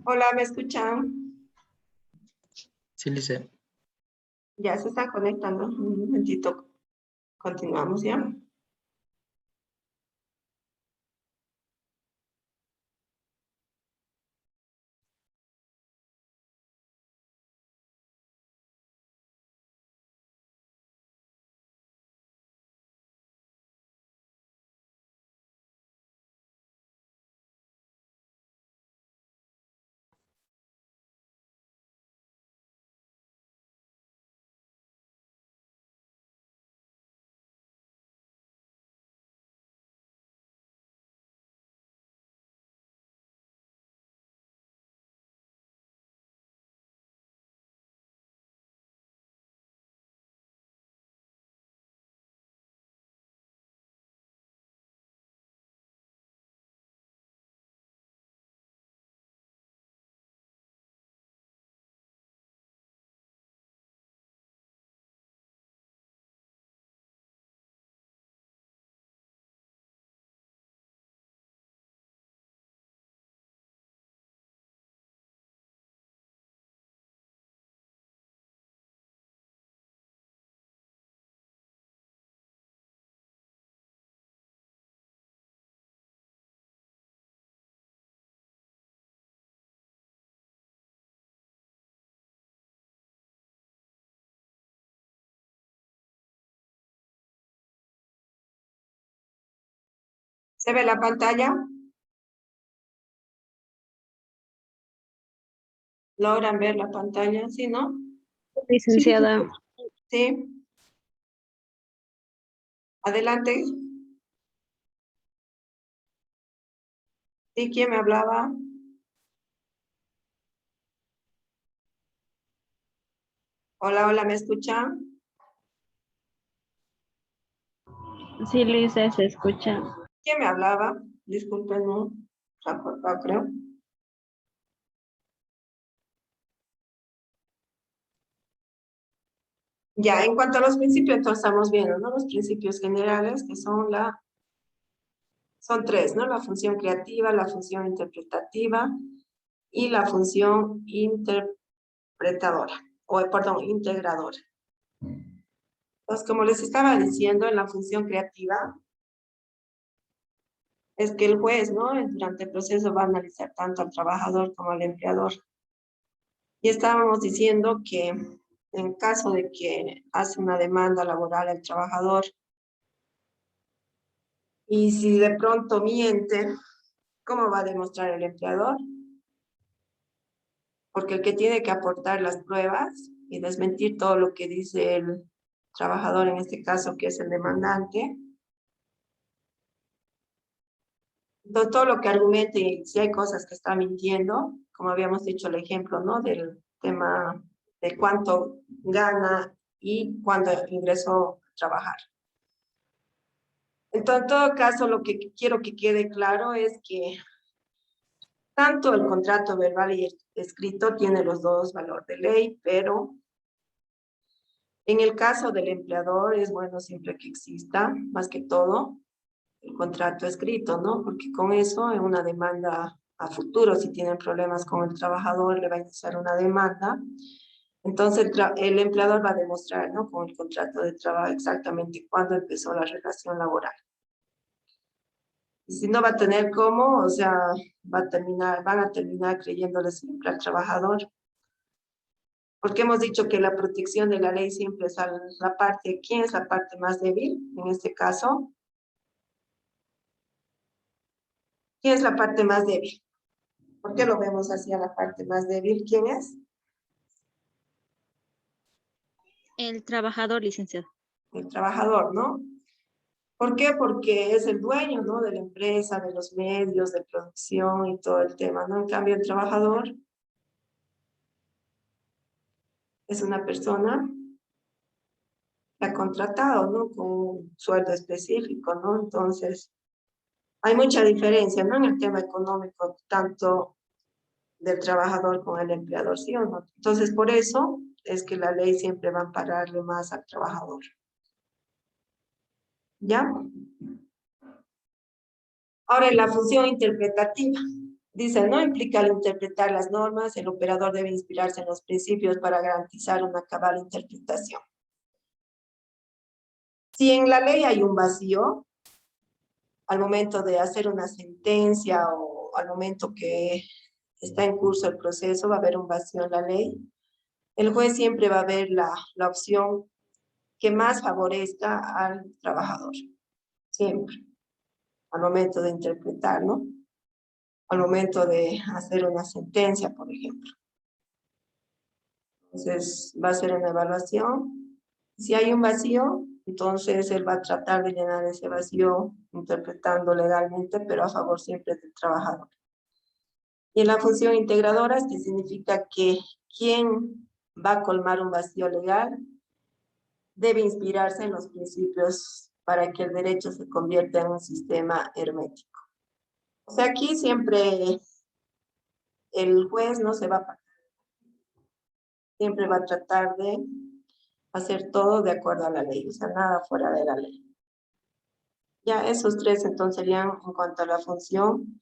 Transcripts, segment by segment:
Hola, ¿me escuchan? Sí, Lice. Ya se está conectando. Un momentito. Continuamos ya. ¿Se ve la pantalla? ¿Logran ver la pantalla? ¿Sí, no? Licenciada, Sí. Adelante. ¿Sí? ¿Quién me hablaba? Hola, hola, ¿me escuchan? sí, Lice, se escucha. ¿Quién me hablaba? Disculpen, no. Se ha cortado, creo. Ya, en cuanto a los principios, entonces estamos viendo, ¿no? Los principios generales, que son tres, ¿no? La función creativa, la función interpretativa y la función interpretadora, perdón, integradora. Entonces, como les estaba diciendo, en la función creativa, es que el juez, ¿no? Durante el proceso va a analizar tanto al trabajador como al empleador. Y estábamos diciendo que en caso de que hace una demanda laboral el trabajador y si de pronto miente, ¿cómo va a demostrar el empleador? Porque el que tiene que aportar las pruebas y desmentir todo lo que dice el trabajador, en este caso que es el demandante, entonces, todo lo que argumente, y si hay cosas que está mintiendo, como habíamos dicho el ejemplo, ¿no? Del tema de cuánto gana y cuándo ingresó a trabajar. Entonces, en todo caso, lo que quiero que quede claro es que tanto el contrato verbal y escrito tiene los dos valor de ley, pero en el caso del empleador es bueno siempre que exista, más que todo, el contrato escrito, ¿no? Porque con eso, en una demanda a futuro, si tienen problemas con el trabajador, le va a iniciar una demanda. Entonces, el empleador va a demostrar, ¿no? Con el contrato de trabajo exactamente cuándo empezó la relación laboral. Y si no va a tener cómo, o sea, van a terminar creyéndole siempre al trabajador. Porque hemos dicho que la protección de la ley siempre es a la parte, ¿quién es la parte más débil? En este caso, ¿quién es la parte más débil? ¿Por qué lo vemos hacia la parte más débil? ¿Quién es? El trabajador, licenciado. El trabajador, ¿no? ¿Por qué? Porque es el dueño, ¿no? De la empresa, de los medios, de producción y todo el tema, ¿no? En cambio, el trabajador es una persona que ha contratado, ¿no? Con un sueldo específico, ¿no? Entonces, hay mucha diferencia, ¿no? En el tema económico, tanto del trabajador con el empleador, ¿sí o no? Entonces, por eso es que la ley siempre va a ampararle más al trabajador. ¿Ya? Ahora, en la función interpretativa. Dice, no implica al interpretar las normas, el operador debe inspirarse en los principios para garantizar una cabal interpretación. Si en la ley hay un vacío, al momento de hacer una sentencia o al momento que está en curso el proceso, va a haber un vacío en la ley, el juez siempre va a ver la opción que más favorezca al trabajador. Siempre. Al momento de interpretar, ¿no? Al momento de hacer una sentencia, por ejemplo. Entonces, va a ser una evaluación. Si hay un vacío, entonces él va a tratar de llenar ese vacío interpretando legalmente, pero a favor siempre del trabajador. Y en la función integradora, que significa que quien va a colmar un vacío legal debe inspirarse en los principios para que el derecho se convierta en un sistema hermético. O sea, aquí siempre el juez no se va a pagar. Siempre va a tratar de hacer todo de acuerdo a la ley, o sea, nada fuera de la ley. Ya esos tres entonces serían en cuanto a la función,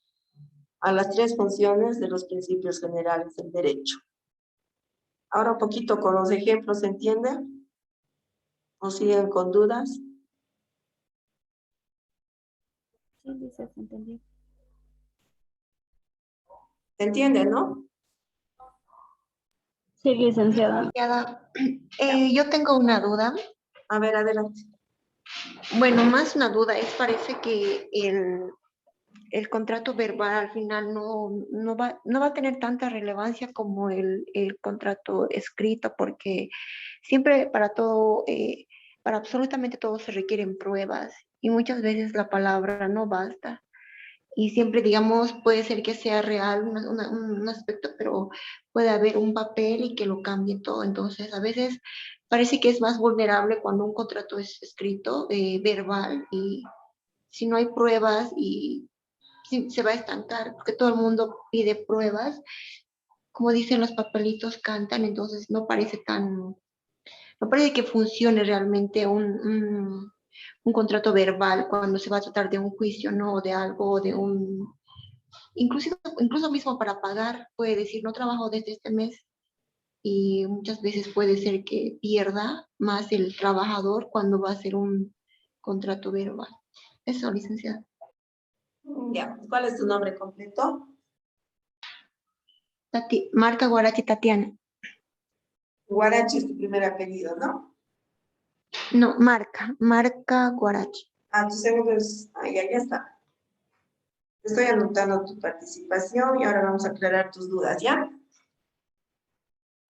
a las tres funciones de los principios generales del derecho. Ahora un poquito con los ejemplos, ¿se entiende? ¿O siguen con dudas? Sí, dice, se entendió. ¿Se entiende, no? Sí, licenciada. Licenciada, yo tengo una duda. A ver, adelante. Bueno, más una duda, parece que el contrato verbal al final no va a tener tanta relevancia como el contrato escrito, porque siempre para todo, para absolutamente todo se requieren pruebas y muchas veces la palabra no basta. Y siempre, digamos, puede ser que sea real un aspecto, pero puede haber un papel y que lo cambie todo. Entonces, a veces parece que es más vulnerable cuando un contrato es escrito, verbal, y si no hay pruebas y se va a estancar, porque todo el mundo pide pruebas. Como dicen, los papelitos cantan, entonces no parece que funcione realmente un contrato verbal cuando se va a tratar de un juicio, ¿no? O de algo, o de un... Incluso mismo para pagar, puede decir, no trabajo desde este mes, y muchas veces puede ser que pierda más el trabajador cuando va a hacer un contrato verbal. Eso, licenciada. Ya, ¿cuál es tu nombre completo? Marca Guarachi Tatiana. Guarachi es tu primer apellido, ¿no? No, marca Guarachi. Ah, tu segundo es... Ah, ya está. Estoy anotando tu participación y ahora vamos a aclarar tus dudas, ¿ya?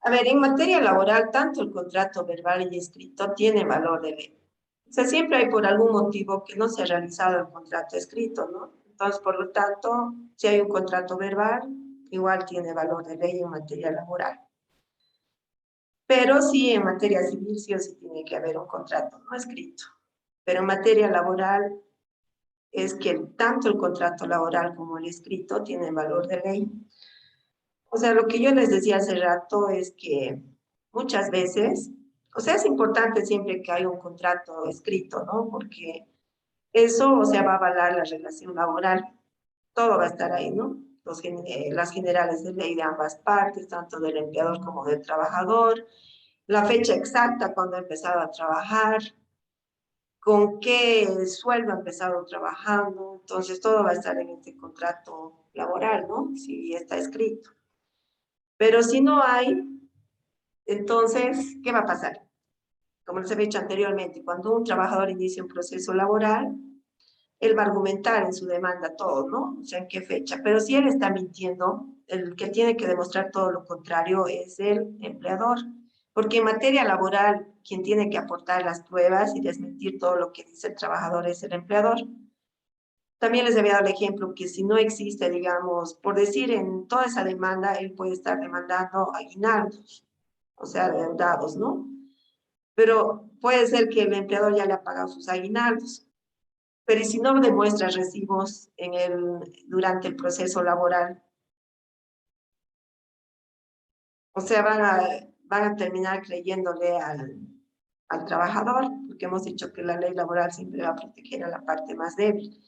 A ver, en materia laboral, tanto el contrato verbal y escrito tiene valor de ley. O sea, siempre hay por algún motivo que no se ha realizado el contrato escrito, ¿no? Entonces, por lo tanto, si hay un contrato verbal, igual tiene valor de ley en materia laboral. Pero sí, en materia civil sí o sí tiene que haber un contrato no escrito. Pero en materia laboral es que tanto el contrato laboral como el escrito tienen valor de ley. O sea, lo que yo les decía hace rato es que muchas veces, o sea, es importante siempre que haya un contrato escrito, ¿no? Porque eso, o sea, va a avalar la relación laboral. Todo va a estar ahí, ¿no? Las generales de ley de ambas partes, tanto del empleador como del trabajador, la fecha exacta cuando ha empezado a trabajar, con qué sueldo ha empezado trabajando. Entonces, todo va a estar en este contrato laboral, ¿no? Si está escrito. Pero si no hay, entonces, ¿qué va a pasar? Como les he dicho anteriormente, cuando un trabajador inicia un proceso laboral, él va a argumentar en su demanda todo, ¿no? O sea, en qué fecha. Pero si él está mintiendo, el que tiene que demostrar todo lo contrario es el empleador. Porque en materia laboral, quien tiene que aportar las pruebas y desmentir todo lo que dice el trabajador es el empleador. También les había dado el ejemplo que si no existe, digamos, por decir en toda esa demanda, él puede estar demandando aguinaldos, o sea, adeudados, ¿no? Pero puede ser que el empleador ya le ha pagado sus aguinaldos. Pero ¿y si no demuestra recibos durante el proceso laboral? O sea, van a terminar creyéndole al trabajador, porque hemos dicho que la ley laboral siempre va a proteger a la parte más débil.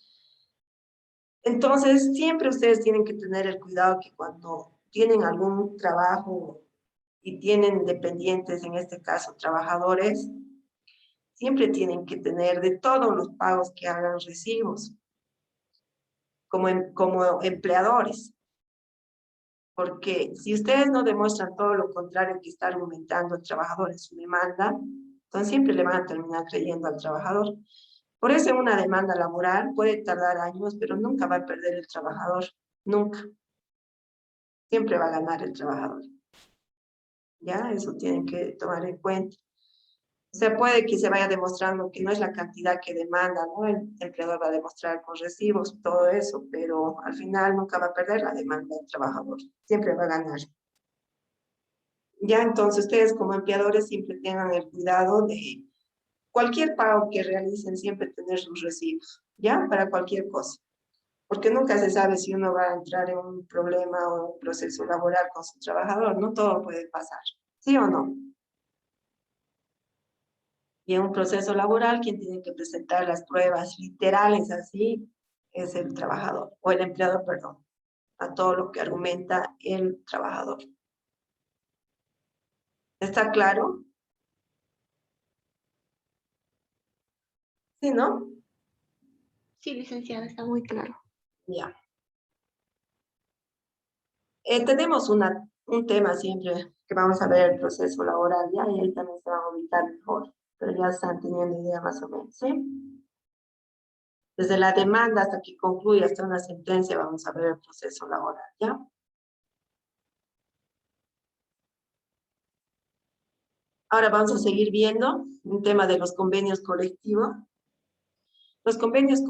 Entonces, siempre ustedes tienen que tener el cuidado que cuando tienen algún trabajo y tienen dependientes, en este caso trabajadores, siempre tienen que tener de todos los pagos que hagan recibos, como empleadores. Porque si ustedes no demuestran todo lo contrario que está argumentando el trabajador en su demanda, entonces siempre le van a terminar creyendo al trabajador. Por eso una demanda laboral puede tardar años, pero nunca va a perder el trabajador, nunca. Siempre va a ganar el trabajador. ¿Ya? Eso tienen que tomar en cuenta. O sea, puede que se vaya demostrando que no es la cantidad que demanda, ¿no? El empleador va a demostrar con recibos, todo eso, pero al final nunca va a perder la demanda del trabajador. Siempre va a ganar. Ya, entonces ustedes como empleadores siempre tengan el cuidado de cualquier pago que realicen, siempre tener sus recibos, ¿ya? Para cualquier cosa. Porque nunca se sabe si uno va a entrar en un problema o un proceso laboral con su trabajador, no todo puede pasar, ¿sí o no? Y en un proceso laboral, quien tiene que presentar las pruebas literales así es el trabajador, o el empleador, perdón, a todo lo que argumenta el trabajador. ¿Está claro? ¿Sí, no? Sí, licenciada, está muy claro. Ya. Tenemos un tema siempre que vamos a ver el proceso laboral, ¿ya? Y ahí también se van a ubicar mejor, pero ya están teniendo idea más o menos, ¿sí? Desde la demanda hasta que concluya hasta una sentencia vamos a ver el proceso laboral, ¿ya? Ahora vamos a seguir viendo un tema de los convenios colectivos. Los convenios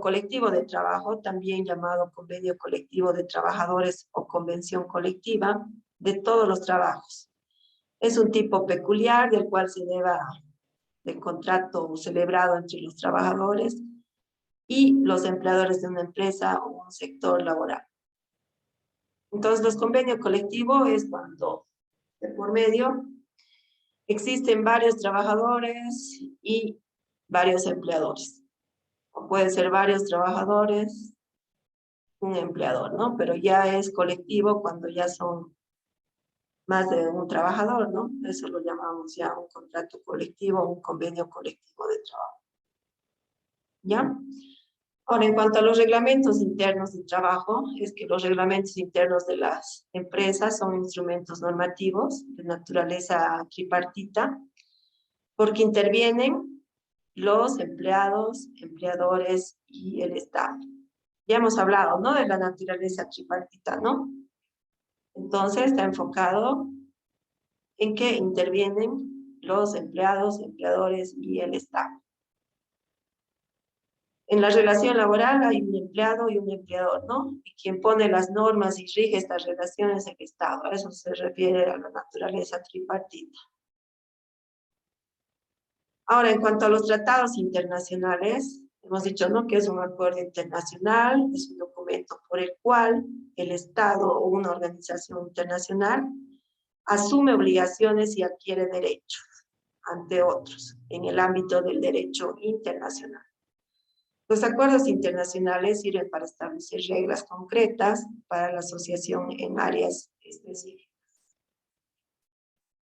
colectivo de trabajo, también llamado convenio colectivo de trabajadores o convención colectiva de todos los trabajos. Es un tipo peculiar del cual se deba del contrato celebrado entre los trabajadores y los empleadores de una empresa o un sector laboral. Entonces, los convenios colectivos es cuando de por medio existen varios trabajadores y varios empleadores. O pueden ser varios trabajadores, un empleador, ¿no? Pero ya es colectivo cuando ya son más de un trabajador, ¿no? Eso lo llamamos ya un contrato colectivo, un convenio colectivo de trabajo. ¿Ya? Ahora, en cuanto a los reglamentos internos de trabajo, es que los reglamentos internos de las empresas son instrumentos normativos de naturaleza tripartita, porque intervienen los empleados, empleadores y el Estado. Ya hemos hablado, ¿no? De la naturaleza tripartita, ¿no? Entonces, está enfocado en que intervienen los empleados, empleadores y el Estado. En la relación laboral hay un empleado y un empleador, ¿no? Y quien pone las normas y rige estas relaciones es el Estado. A eso se refiere a la naturaleza tripartita. Ahora, en cuanto a los tratados internacionales, hemos dicho, ¿no? Que es un acuerdo internacional, es un documento por el cual el Estado o una organización internacional asume obligaciones y adquiere derechos ante otros en el ámbito del derecho internacional. Los acuerdos internacionales sirven para establecer reglas concretas para la asociación en áreas específicas.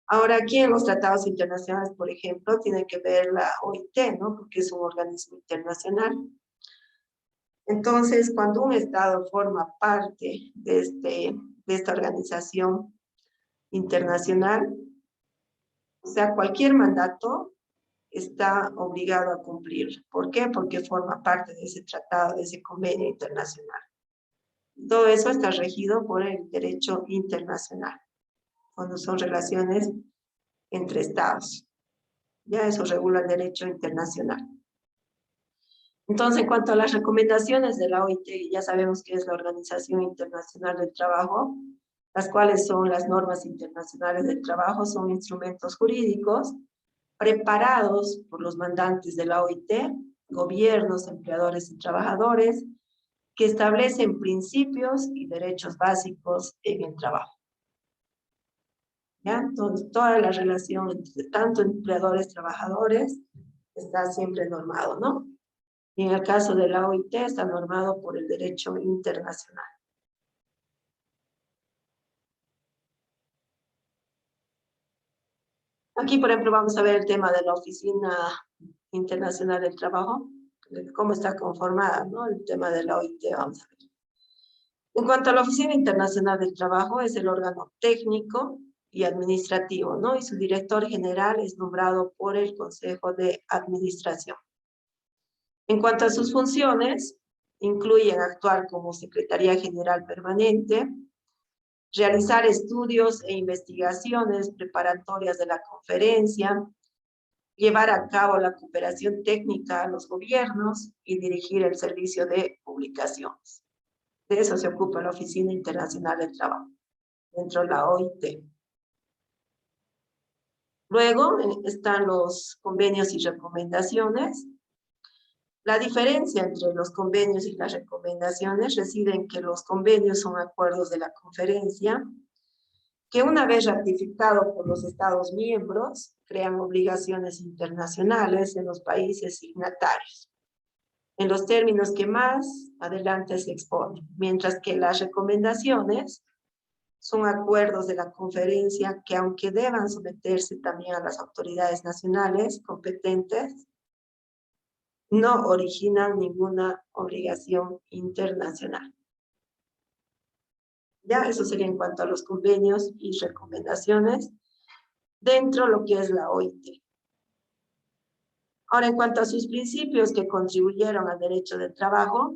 Ahora, aquí en los tratados internacionales, por ejemplo, tiene que ver la OIT, ¿no? Porque es un organismo internacional. Entonces, cuando un Estado forma parte de esta organización internacional, o sea, cualquier mandato está obligado a cumplir. ¿Por qué? Porque forma parte de ese tratado, de ese convenio internacional. Todo eso está regido por el derecho internacional, cuando son relaciones entre estados. Ya eso regula el derecho internacional. Entonces, en cuanto a las recomendaciones de la OIT, ya sabemos que es la Organización Internacional del Trabajo, las cuales son las normas internacionales del trabajo, son instrumentos jurídicos preparados por los mandantes de la OIT, gobiernos, empleadores y trabajadores, que establecen principios y derechos básicos en el trabajo. ¿Ya? Entonces, toda la relación entre tanto empleadores, trabajadores, está siempre normado, ¿no? Y en el caso de la OIT está normado por el derecho internacional. Aquí, por ejemplo, vamos a ver el tema de la Oficina Internacional del Trabajo, cómo está conformada, ¿no? El tema de la OIT, vamos a ver. En cuanto a la Oficina Internacional del Trabajo, es el órgano técnico y administrativo, ¿no? Y su director general es nombrado por el Consejo de Administración. En cuanto a sus funciones, incluyen actuar como Secretaría General Permanente, realizar estudios e investigaciones preparatorias de la conferencia, llevar a cabo la cooperación técnica a los gobiernos y dirigir el servicio de publicaciones. De eso se ocupa la Oficina Internacional del Trabajo, dentro de la OIT. Luego están los convenios y recomendaciones. La diferencia entre los convenios y las recomendaciones reside en que los convenios son acuerdos de la conferencia, que una vez ratificado por los Estados miembros, crean obligaciones internacionales en los países signatarios, en los términos que más adelante se exponen, mientras que las recomendaciones son acuerdos de la conferencia que, aunque deban someterse también a las autoridades nacionales competentes, no originan ninguna obligación internacional. Ya, eso sería en cuanto a los convenios y recomendaciones dentro de lo que es la OIT. Ahora, en cuanto a sus principios que contribuyeron al derecho del trabajo,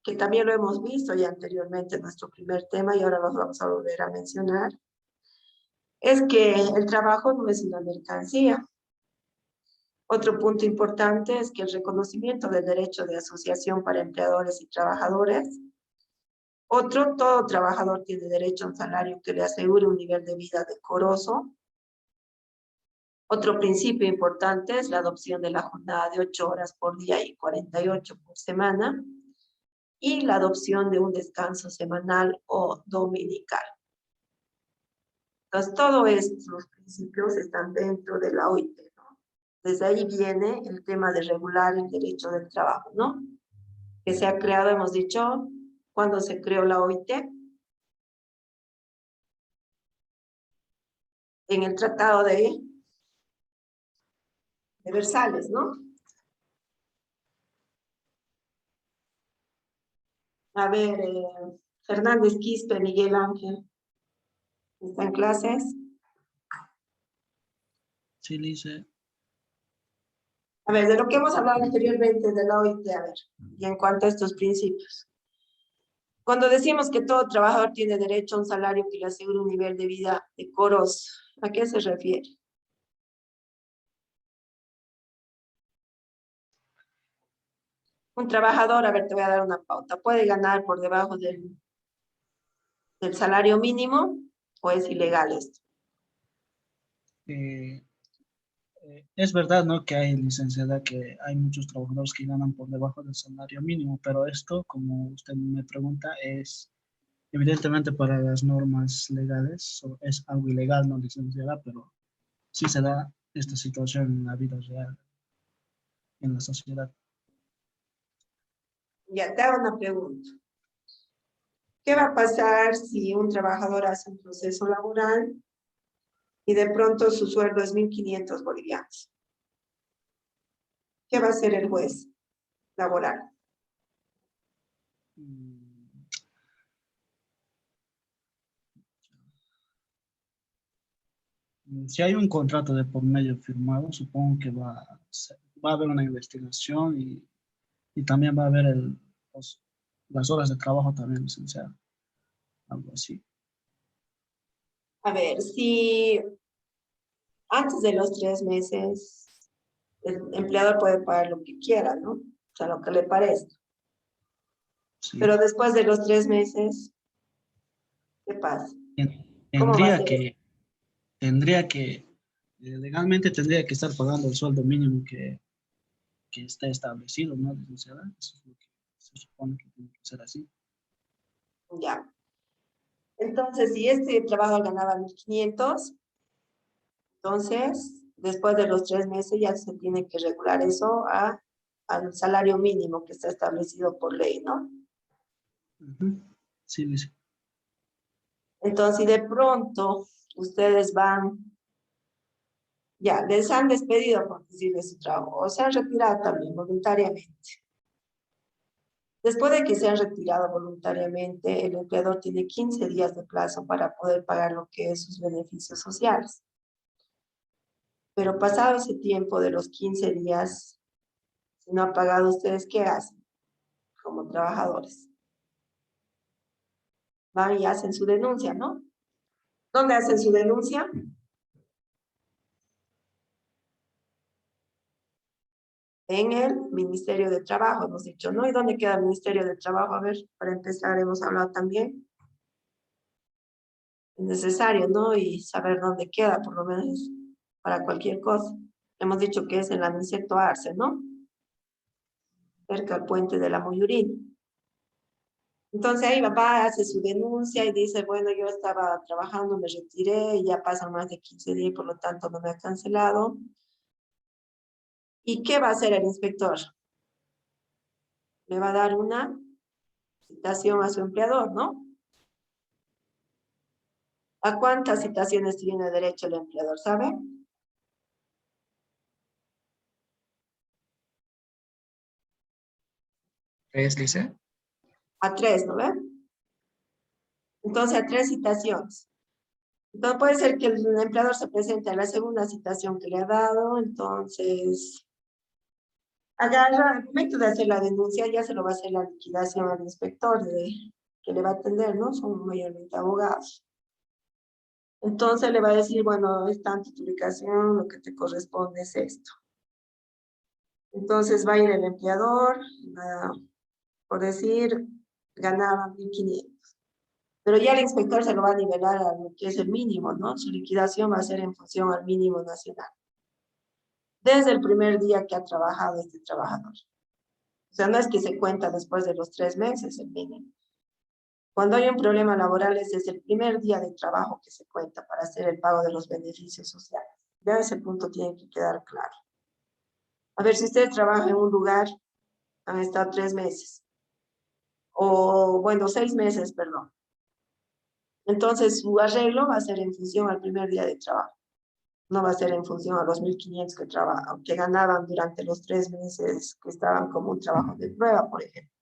que también lo hemos visto ya anteriormente en nuestro primer tema y ahora los vamos a volver a mencionar, es que el trabajo no es una mercancía. Otro punto importante es que el reconocimiento del derecho de asociación para empleadores y trabajadores. Otro, todo trabajador tiene derecho a un salario que le asegure un nivel de vida decoroso. Otro principio importante es la adopción de la jornada de 8 horas por día y 48 por semana. Y la adopción de un descanso semanal o dominical. Entonces, todos estos principios están dentro de la OIT, ¿no? Desde ahí viene el tema de regular el derecho del trabajo, ¿no? Que se ha creado, hemos dicho, cuando se creó la OIT, en el Tratado de Versalles, ¿no? A ver, Fernández Quispe, Miguel Ángel, ¿está en clases? Sí, Lice. A ver, de lo que hemos hablado anteriormente de la OIT, a ver, y en cuanto a estos principios. Cuando decimos que todo trabajador tiene derecho a un salario que le asegure un nivel de vida decoroso, ¿a qué se refiere? Un trabajador, a ver, te voy a dar una pauta, puede ganar por debajo del salario mínimo o es ilegal esto. Eh, es verdad, ¿no? Que hay, licenciada, que hay muchos trabajadores que ganan por debajo del salario mínimo, pero esto, como usted me pregunta, es evidentemente para las normas legales, es algo ilegal, ¿no, licenciada? Pero sí se da esta situación en la vida real, en la sociedad. Ya te hago una pregunta. ¿Qué va a pasar si un trabajador hace un proceso laboral y de pronto su sueldo es 1.500 bolivianos? ¿Qué va a hacer el juez laboral? Si hay un contrato de por medio firmado, supongo que va a haber una investigación y también va a haber las horas de trabajo también, licenciado. Algo así. A ver, si antes de los 3 meses el empleador puede pagar lo que quiera, ¿no? O sea, lo que le parezca. Sí. Pero después de los 3 meses, ¿qué pasa? ¿Cómo va a ser? Legalmente tendría que estar pagando el sueldo mínimo que está establecido, ¿no, licenciada? Eso es lo que se supone que tiene que ser así. Ya. Entonces, si este trabajador ganaba 1.500, entonces, después de los 3 meses ya se tiene que regular eso a al salario mínimo que está establecido por ley, ¿no? Ujú. Sí, Lice. Entonces, si de pronto ustedes van, ya, les han despedido por decir de su trabajo, o se han retirado también voluntariamente. Después de que se han retirado voluntariamente, el empleador tiene 15 días de plazo para poder pagar lo que es sus beneficios sociales. Pero pasado ese tiempo de los 15 días, si no ha pagado, ¿ustedes qué hacen como trabajadores? Van y hacen su denuncia, ¿no? ¿Dónde hacen su denuncia? En el Ministerio de Trabajo, hemos dicho, ¿no? ¿Y dónde queda el Ministerio de Trabajo? A ver, para empezar, hemos hablado también. Es necesario, ¿no? Y saber dónde queda, por lo menos, para cualquier cosa. Hemos dicho que es en la Niceto Arce, ¿no? Cerca al puente de la Muyurín. Entonces ahí va, hace su denuncia y dice, bueno, yo estaba trabajando, me retiré y ya pasan más de 15 días y por lo tanto no me ha cancelado. ¿Y qué va a hacer el inspector? Le va a dar una citación a su empleador, ¿no? ¿A cuántas citaciones tiene derecho el empleador, sabe? ¿Tres, dice? A 3, ¿no ve? Entonces a 3 citaciones. Entonces puede ser que el empleador se presente a la segunda citación que le ha dado, entonces agarra, al momento de hacer la denuncia ya se lo va a hacer la liquidación al inspector que le va a atender, ¿no? Son mayormente abogados. Entonces le va a decir, bueno, es tanto tu ubicación, lo que te corresponde es esto. Entonces va a ir el empleador, por decir, ganaba 1.500. Pero ya el inspector se lo va a nivelar a lo que es el mínimo, ¿no? Su liquidación va a ser en función al mínimo nacional. Desde el primer día que ha trabajado este trabajador. O sea, no es que se cuenta después de los 3 meses el mínimo. Cuando hay un problema laboral, ese es el primer día de trabajo que se cuenta para hacer el pago de los beneficios sociales. Ya ese punto tiene que quedar claro. A ver, si usted trabaja en un lugar, han estado 3 meses, o bueno, 6 meses, perdón. Entonces, su arreglo va a ser en función al primer día de trabajo. No va a ser en función a los 1.500 que ganaban durante los 3 meses que estaban como un trabajo de prueba, por ejemplo.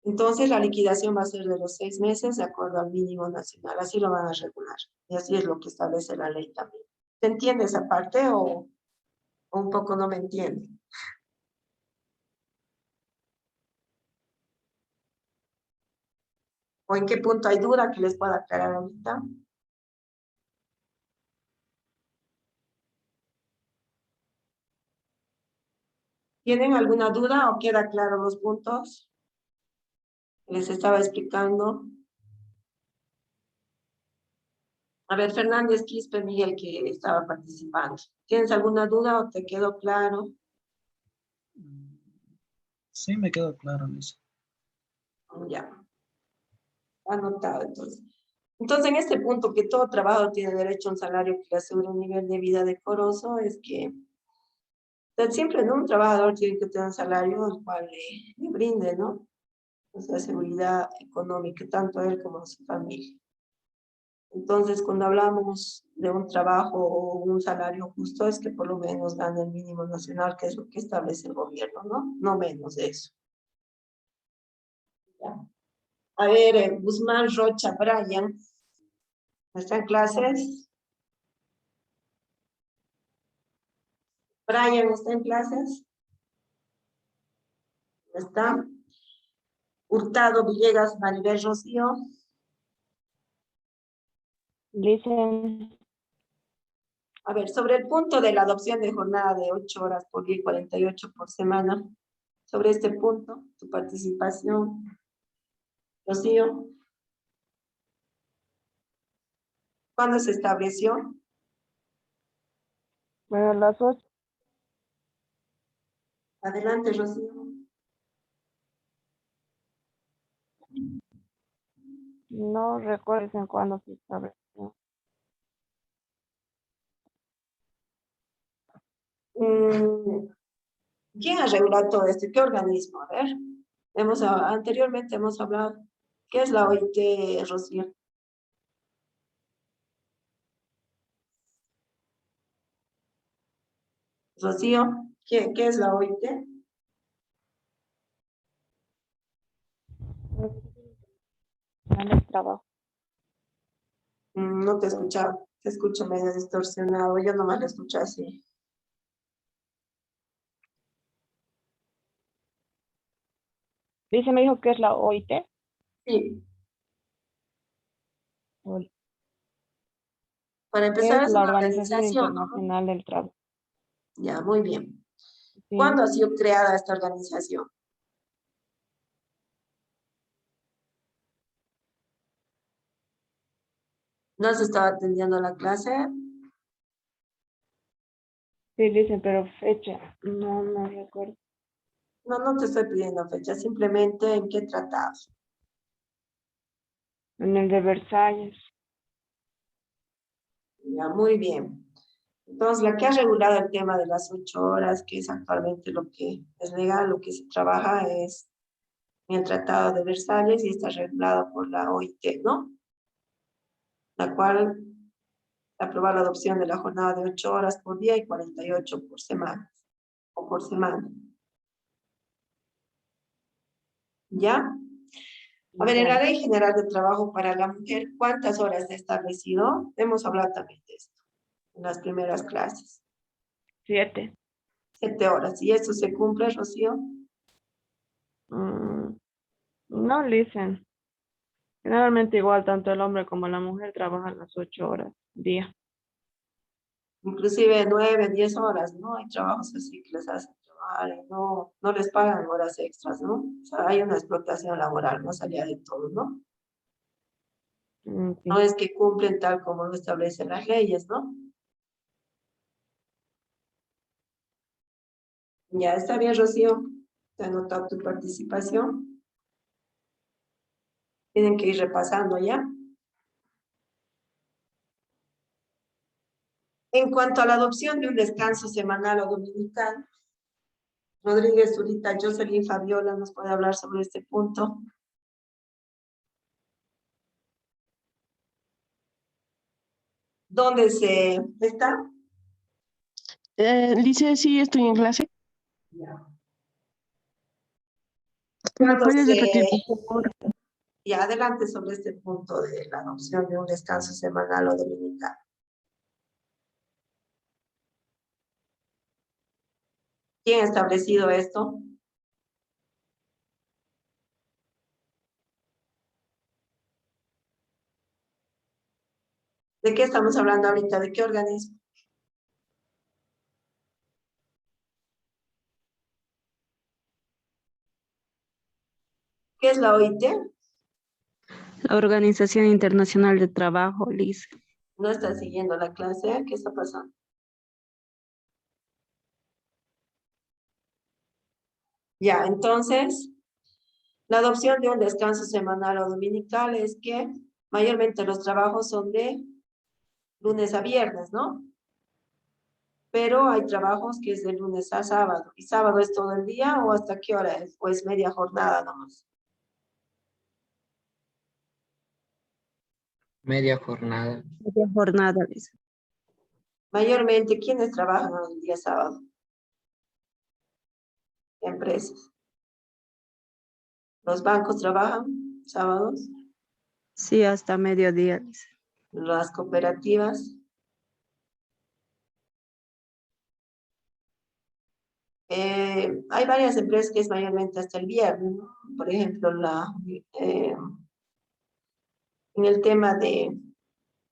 Entonces, la liquidación va a ser de los 6 meses de acuerdo al mínimo nacional. Así lo van a regular. Y así es lo que establece la ley también. ¿Se entiende esa parte o un poco no me entiende? ¿O en qué punto hay duda que les pueda aclarar ahorita? ¿Tienen alguna duda o queda claro los puntos que les estaba explicando? A ver, Fernández Quispe, Miguel, que estaba participando. ¿Tienes alguna duda o te quedó claro? Sí, me quedó claro, Lice. Ya, anotado entonces. Entonces, en este punto que todo trabajador tiene derecho a un salario que le asegure un nivel de vida decoroso, es que siempre, ¿no? Un trabajador tiene que tener un salario al cual le brinde, ¿no? O sea, seguridad económica, tanto a él como a su familia. Entonces, cuando hablamos de un trabajo o un salario justo, es que por lo menos gane el mínimo nacional, que es lo que establece el gobierno, ¿no? No menos de eso. Ya. A ver, Guzmán Rocha Brian, ¿está en clases? Brian, ¿está en clases? ¿Está? Hurtado Villegas Maribel Rocío. Dicen, A ver, sobre el punto de la adopción de jornada de 8 horas por día y 48 por semana, sobre este punto, tu participación, Rocío, ¿cuándo se estableció? bueno, las 8, Adelante, Rocío. no recuerdo en cuándo se estableció. Mm, ¿Quién ha regulado todo esto? ¿Qué organismo? A ver, anteriormente hemos hablado. ¿Qué es la OIT, Rocío? Rocío, ¿qué es la OIT? El trabajo. No te he escuchado, te escucho medio distorsionado, yo nomás lo escucho así. Dice, me dijo que es la OIT. Sí, o- para que empezar es es la una Organización organización, ¿no? Internacional del Trabajo. Ya, muy bien. Sí, ¿Cuándo ha sido creada esta organización? ¿No has estado atendiendo la clase? sí, dicen, pero fecha, no recuerdo. No, no te estoy pidiendo fecha, simplemente en qué tratado. En el de Versalles. Ya, muy bien. Entonces, la que ha regulado el tema de las 8 horas, que es actualmente lo que es legal, lo que se trabaja es en el Tratado de Versalles y está regulado por la OIT, ¿no? La cual aprueba la adopción de la jornada de 8 horas por día y 48 por semana, o por semana. ¿Ya? A ver, en la Ya, Ley General de Trabajo para la Mujer, ¿cuántas horas se ha establecido? Hemos hablado también de esto en las primeras clases. 7. 7 horas. ¿Y eso se cumple, Rocío? No dicen. Generalmente igual, tanto el hombre como la mujer trabajan las 8 horas día. Inclusive 9, 10 horas, ¿no? Hay trabajos así que les hacen trabajar y no les pagan horas extras, ¿no? O sea, hay una explotación laboral más allá de todo, ¿no? No Sí. es que cumplen tal como lo establecen las leyes, ¿no? Ya está bien, Rocío. Te he anotado tu participación. Tienen que ir repasando ya. En cuanto a la adopción de un descanso semanal o dominical, Rodríguez, Zurita, Jocelyn, Fabiola nos puede hablar sobre este punto. ¿Dónde se está? Lice, sí, estoy en clase. Ya. ¿Me ¿Cuándo puedes repetir, se por favor? Y adelante sobre este punto de la adopción de un descanso semanal o dominical? ¿Quién ha establecido esto? ¿De qué estamos hablando ahorita? ¿De qué organismo? ¿Qué es la OIT? La Organización Internacional de Trabajo, LIS. No está siguiendo la clase. ¿Qué está pasando? Ya, entonces, la adopción de un descanso semanal o dominical es que mayormente los trabajos son de lunes a viernes, ¿no? Pero hay trabajos que es de lunes a sábado. ¿Y sábado es todo el día o hasta qué hora es? ¿O es media jornada nomás? Media jornada. Media jornada, LIS. Mayormente, ¿quiénes trabajan el día sábado? Empresas. ¿Los bancos trabajan sábados? Sí, hasta mediodía, LIS. ¿Las cooperativas? Hay varias empresas que es mayormente hasta el viernes, ¿no? Por ejemplo, en el tema de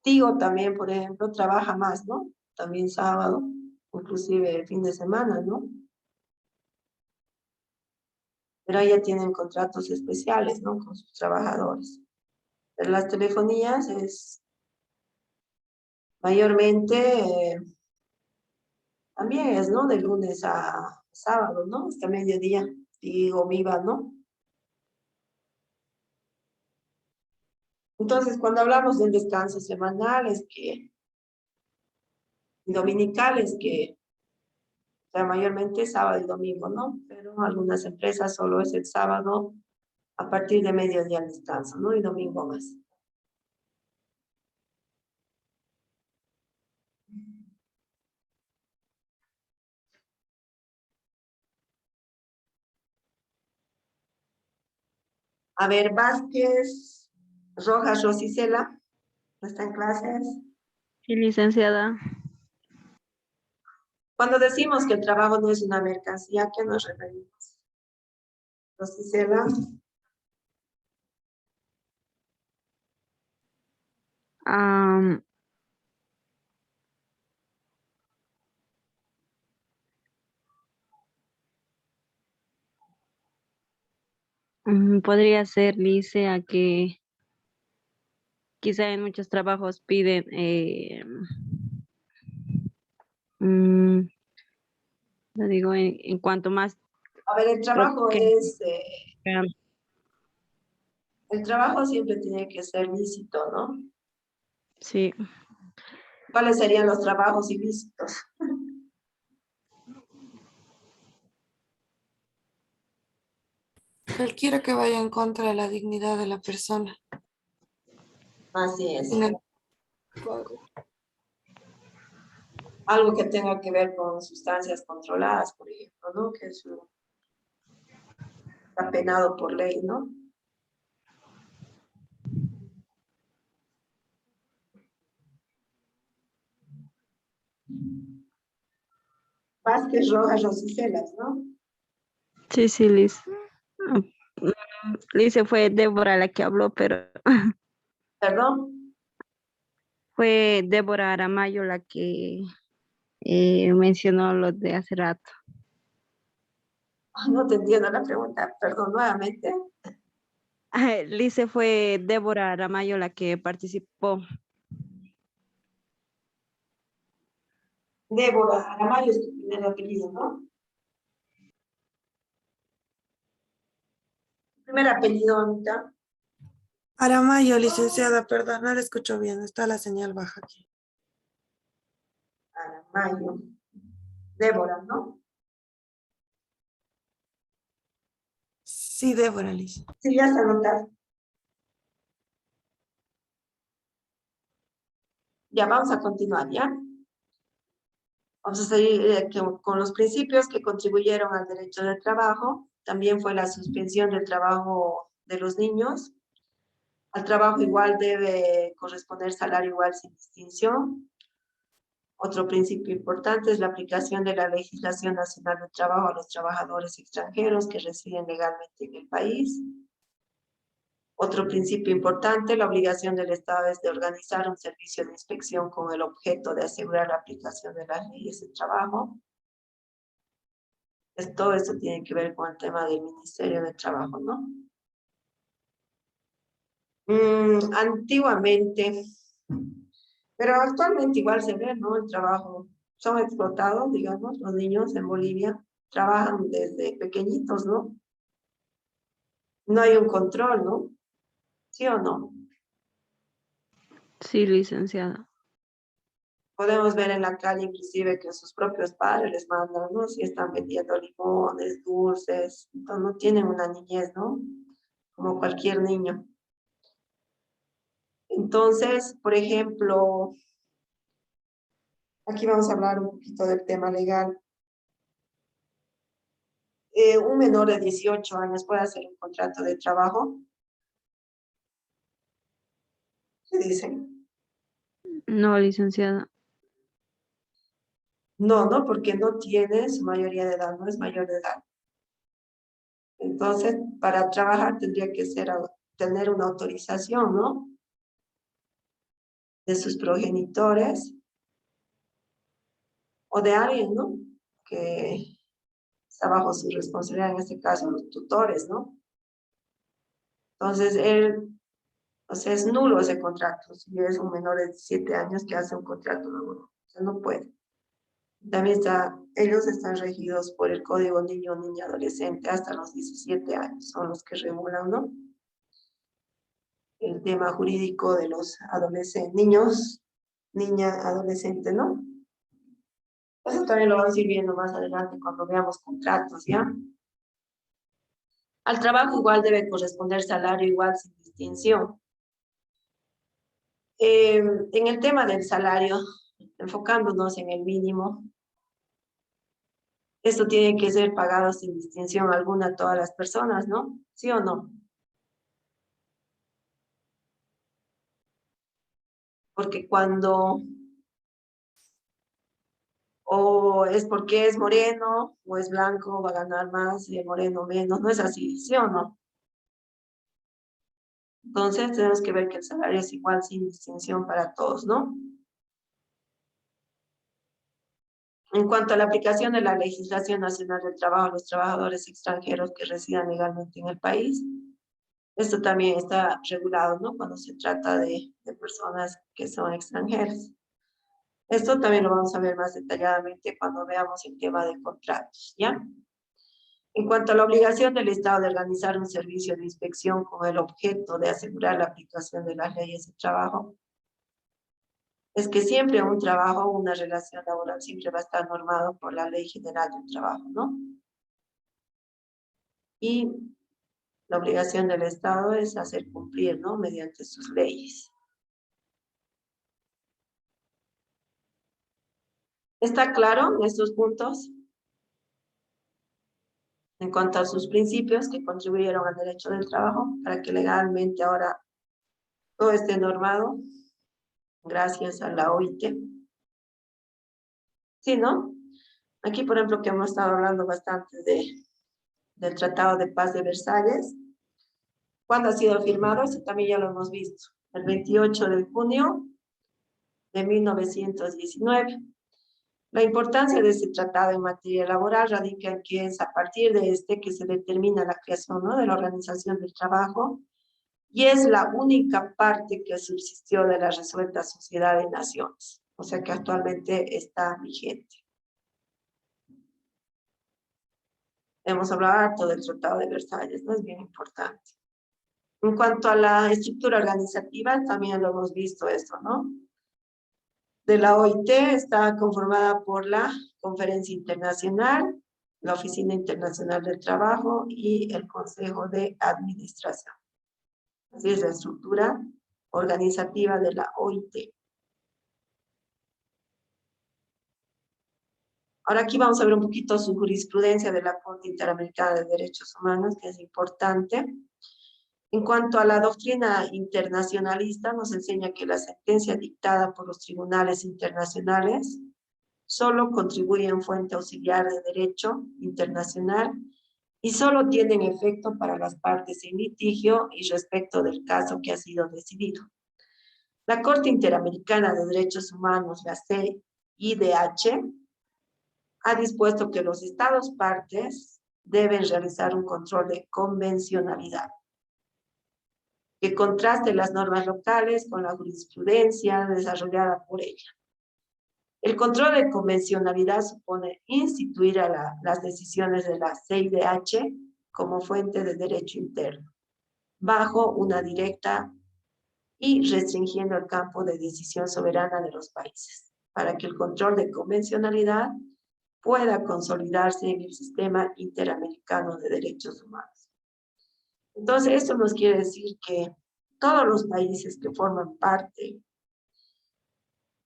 Tigo también, por ejemplo, trabaja más, ¿no? También sábado, inclusive fin de semana, ¿no? Pero ahí ya tienen contratos especiales, ¿no? Con sus trabajadores. Pero las telefonías es mayormente, también es, ¿no? De lunes a sábado, ¿no? Hasta mediodía. Digo, viva, ¿no? Entonces, cuando hablamos de un descanso semanal, es que, dominical, es que sea, mayormente sábado y domingo, ¿no? Pero algunas empresas solo es el sábado a partir de mediodía al descanso, ¿no? Y domingo más. A ver, Vázquez, Rojas, Rosicela, ¿no está en clases? Sí, licenciada. Cuando decimos que el trabajo no es una mercancía, ¿a qué nos referimos? Rosicela. Am, podría ser, Lice, a que quizá en muchos trabajos piden, mm, lo digo, en cuanto más A ver, el trabajo que es, el trabajo siempre tiene que ser lícito, ¿no? sí, ¿Cuáles serían los trabajos ilícitos? Cualquiera que vaya en contra de la dignidad de la persona. Así es. En el- Algo que tenga que ver con sustancias controladas, por ejemplo, ¿no? Que eso está penado por ley, ¿no? Vázquez, Rojas, Rosicelas, ¿no? sí, sí, Liz. Ah, Lice, fue Débora la que habló, pero Perdón, fue Débora Aramayo la que mencionó lo de hace rato. no te entiendo la pregunta, perdón, nuevamente. Lice, fue Débora Aramayo la que participó. Débora Aramayo es tu primer apellido, ¿no? Primer apellido, Anita. Aramayo, licenciada, perdón, no la escucho bien, está la señal baja aquí. Aramayo. Débora, ¿no? Sí, Débora, Liz. Sí, ya está anotado. Ya vamos a continuar, ¿ya? Vamos a seguir con los principios que contribuyeron al derecho del trabajo. También fue la suspensión del trabajo de los niños. Al trabajo igual debe corresponder salario igual sin distinción. Otro principio importante es la aplicación de la legislación nacional del trabajo a los trabajadores extranjeros que residen legalmente en el país. Otro principio importante, la obligación del Estado es de organizar un servicio de inspección con el objeto de asegurar la aplicación de las leyes de trabajo. Todo esto tiene que ver con el tema del Ministerio de Trabajo, ¿no? Antiguamente, pero actualmente igual se ve, ¿no? El trabajo, son explotados, digamos, los niños en Bolivia trabajan desde pequeñitos, ¿no? No hay un control, ¿no? ¿Sí o no? Sí, licenciada. Podemos ver en la calle inclusive que sus propios padres les mandan, ¿no? Si están vendiendo limones, dulces, entonces no tienen una niñez, ¿no? Como cualquier niño. Entonces, por ejemplo, aquí vamos a hablar un poquito del tema legal. Un menor de 18 años puede hacer un contrato de trabajo. ¿Qué dicen? No, licenciada. No, no, porque no tiene su mayoría de edad, no es mayor de edad. Entonces, para trabajar tendría que tener una autorización, ¿no? De sus progenitores o de alguien, ¿no? Que está bajo su responsabilidad, en este caso los tutores, ¿no? Entonces, o sea, es nulo ese contrato. Si es un menor de 17 años que hace un contrato nulo, o sea, no puede. También ellos están regidos por el Código Niño o Niña Adolescente hasta los 17 años, son los que regulan, ¿no? El tema jurídico de los adolescentes, niños, niña, adolescente, ¿no? Eso también lo vamos a ir viendo más adelante cuando veamos contratos, ¿ya? Al trabajo igual debe corresponder salario igual sin distinción. En el tema del salario, enfocándonos en el mínimo, esto tiene que ser pagado sin distinción alguna a todas las personas, ¿no? ¿Sí o no? Porque cuando o es porque es moreno o es blanco, va a ganar más, y es moreno menos, no es así, ¿sí o no? Entonces tenemos que ver que el salario es igual sin distinción para todos, ¿no? En cuanto a la aplicación de la legislación nacional del trabajo a los trabajadores extranjeros que residan legalmente en el país, esto también está regulado, ¿no? Cuando se trata de personas que son extranjeras. Esto también lo vamos a ver más detalladamente cuando veamos el tema de contratos, ¿ya? En cuanto a la obligación del Estado de organizar un servicio de inspección con el objeto de asegurar la aplicación de las leyes de trabajo, es que siempre un trabajo o una relación laboral siempre va a estar normado por la Ley General del Trabajo, ¿no? Y la obligación del Estado es hacer cumplir, ¿no? Mediante sus leyes. ¿Está claro en estos puntos? En cuanto a sus principios que contribuyeron al derecho del trabajo, para que legalmente ahora todo esté normado, gracias a la OIT. Sí, ¿no? Aquí, por ejemplo, que hemos estado hablando bastante del Tratado de Paz de Versalles. ¿Cuándo ha sido firmado? Eso también ya lo hemos visto. El 28 de junio de 1919. La importancia de este tratado en materia laboral radica en que es a partir de este que se determina la creación, ¿no? de la Organización del Trabajo, y es la única parte que subsistió de la resuelta Sociedad de Naciones, o sea que actualmente está vigente. Hemos hablado harto del Tratado de Versalles, ¿no? Es bien importante. En cuanto a la estructura organizativa, también lo hemos visto esto, ¿no? De la OIT está conformada por la Conferencia Internacional, la Oficina Internacional del Trabajo y el Consejo de Administración. Así es la estructura organizativa de la OIT. Ahora aquí vamos a ver un poquito su jurisprudencia de la Corte Interamericana de Derechos Humanos, que es importante. En cuanto a la doctrina internacionalista, nos enseña que la sentencia dictada por los tribunales internacionales solo contribuyen fuente auxiliar de derecho internacional y solo tienen efecto para las partes en litigio y respecto del caso que ha sido decidido. La Corte Interamericana de Derechos Humanos, la CIDH, ha dispuesto que los estados partes deben realizar un control de convencionalidad que contraste las normas locales con la jurisprudencia desarrollada por ella. El control de convencionalidad supone instituir a las decisiones de la CIDH como fuente de derecho interno, bajo una directa y restringiendo el campo de decisión soberana de los países, para que el control de convencionalidad pueda consolidarse en el sistema interamericano de derechos humanos. Entonces, esto nos quiere decir que todos los países que forman parte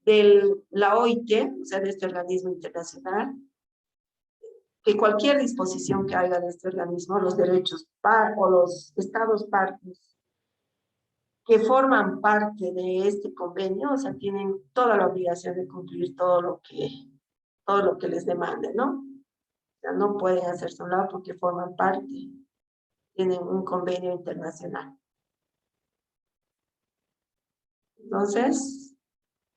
de la OIT, o sea, de este organismo internacional, que cualquier disposición que haga de este organismo, los derechos o los estados partes que forman parte de este convenio, o sea, tienen toda la obligación de cumplir todo lo que les demande, ¿no? O sea, no pueden hacerse a un lado porque forman parte, tienen un convenio internacional. Entonces,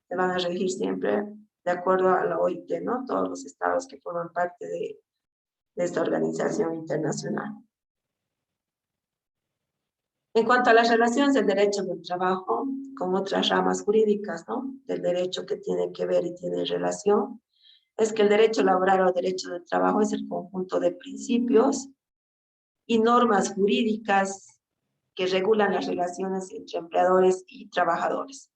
se van a regir siempre de acuerdo a la OIT, ¿no? Todos los estados que forman parte de esta organización internacional. En cuanto a las relaciones del derecho del trabajo con otras ramas jurídicas, ¿no? Del derecho que tiene que ver y tiene relación, es que el derecho laboral o derecho del trabajo es el conjunto de principios y normas jurídicas que regulan las relaciones entre empleadores y trabajadores.